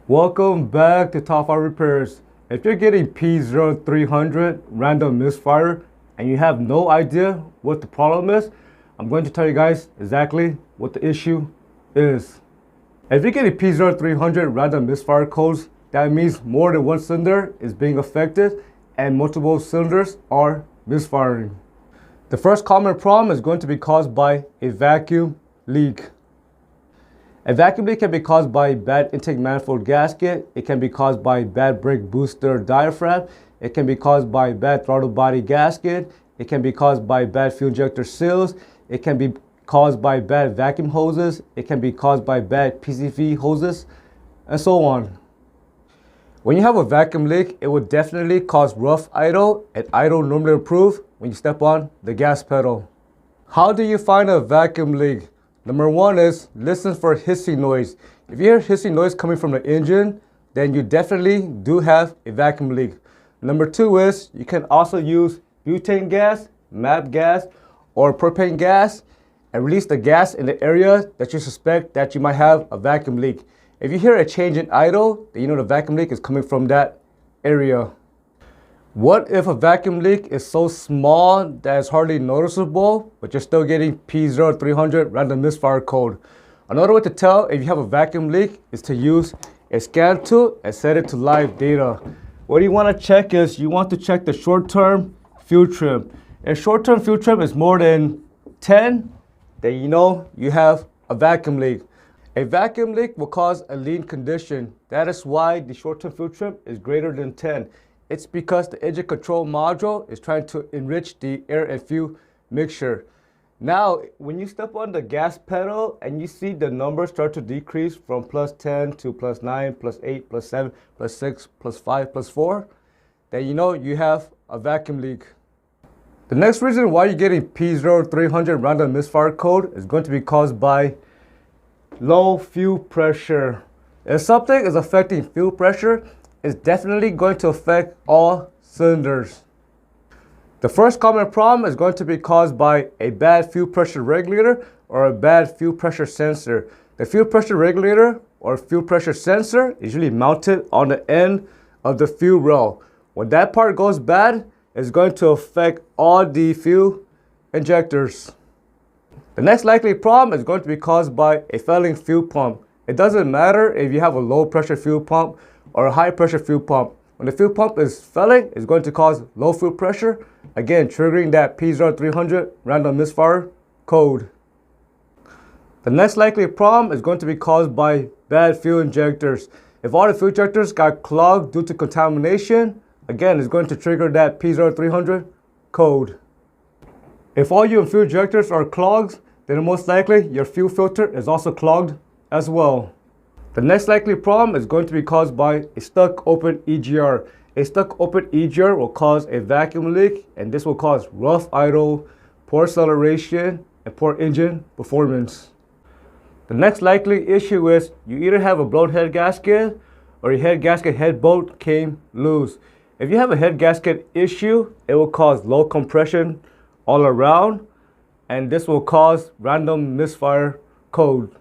Welcome back to Top 5 Repairs. If you're getting P0300 random misfire and you have no idea what the problem is, I'm going to tell you guys exactly what the issue is. If you're getting P0300 random misfire codes, that means more than one cylinder is being affected and multiple cylinders are misfiring. The first common problem is going to be caused by a vacuum leak. A vacuum leak can be caused by bad intake manifold gasket. It can be caused by bad brake booster diaphragm. It can be caused by bad throttle body gasket. It can be caused by bad fuel injector seals. It can be caused by bad vacuum hoses. It can be caused by bad PCV hoses, and so on. When you have a vacuum leak, it will definitely cause rough idle, and idle normally improve when you step on the gas pedal. How do you find a vacuum leak? Number one is listen for hissing noise. If you hear hissing noise coming from the engine, then you definitely do have a vacuum leak. Number two is you can also use butane gas, MAP gas, or propane gas and release the gas in the area that you suspect that you might have a vacuum leak. If you hear a change in idle, then you know the vacuum leak is coming from that area. What if a vacuum leak is so small that it's hardly noticeable, but you're still getting P0300 random misfire code? Another way to tell if you have a vacuum leak is to use a scan tool and set it to live data. What you want to check is you want to check the short-term fuel trim. If short-term fuel trim is more than 10, then you know you have a vacuum leak. A vacuum leak will cause a lean condition. That is why the short-term fuel trim is greater than 10. It's because the engine control module is trying to enrich the air and fuel mixture. Now, when you step on the gas pedal and you see the numbers start to decrease from +10 to +9, +8, +7, +6, +5, +4, then you know you have a vacuum leak. The next reason why you're getting P0300 random misfire code is going to be caused by low fuel pressure. If something is affecting fuel pressure, it's definitely going to affect all cylinders. The first common problem is going to be caused by a bad fuel pressure regulator or a bad fuel pressure sensor. The fuel pressure regulator or fuel pressure sensor is usually mounted on the end of the fuel rail. When that part goes bad, it's going to affect all the fuel injectors. The next likely problem is going to be caused by a failing fuel pump. It doesn't matter if you have a low pressure fuel pump or a high pressure fuel pump. When the fuel pump is failing, it's going to cause low fuel pressure, again triggering that P0300 random misfire code. The next likely problem is going to be caused by bad fuel injectors. If all the fuel injectors got clogged due to contamination, again it's going to trigger that P0300 code. If all your fuel injectors are clogged, then most likely your fuel filter is also clogged as well. The next likely problem is going to be caused by a stuck open EGR. A stuck open EGR will cause a vacuum leak, and this will cause rough idle, poor acceleration, and poor engine performance. The next likely issue is you either have a blown head gasket or your head gasket head bolt came loose. If you have a head gasket issue, it will cause low compression all around, and this will cause random misfire code.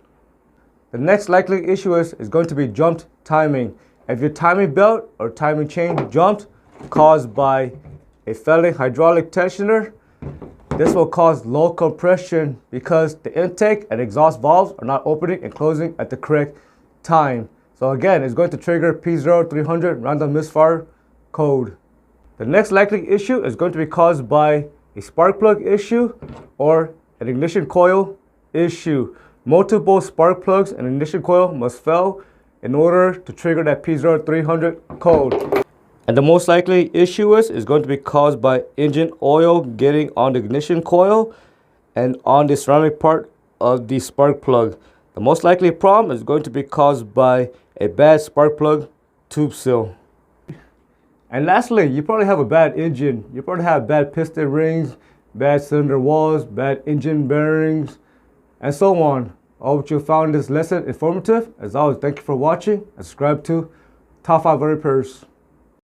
The next likely issue is going to be jumped timing. If your timing belt or timing chain jumped caused by a failing hydraulic tensioner, this will cause low compression because the intake and exhaust valves are not opening and closing at the correct time. So again, it's going to trigger P0300 random misfire code. The next likely issue is going to be caused by a spark plug issue or an ignition coil issue. Multiple spark plugs and ignition coil must fail in order to trigger that P0300 code. And the most likely issue is going to be caused by engine oil getting on the ignition coil and on the ceramic part of the spark plug. The most likely problem is going to be caused by a bad spark plug tube seal. And lastly, you probably have a bad engine. You probably have bad piston rings, bad cylinder walls, bad engine bearings, and so on. I hope you found this lesson informative. As always, thank you for watching and subscribe to Top 5 Repairs.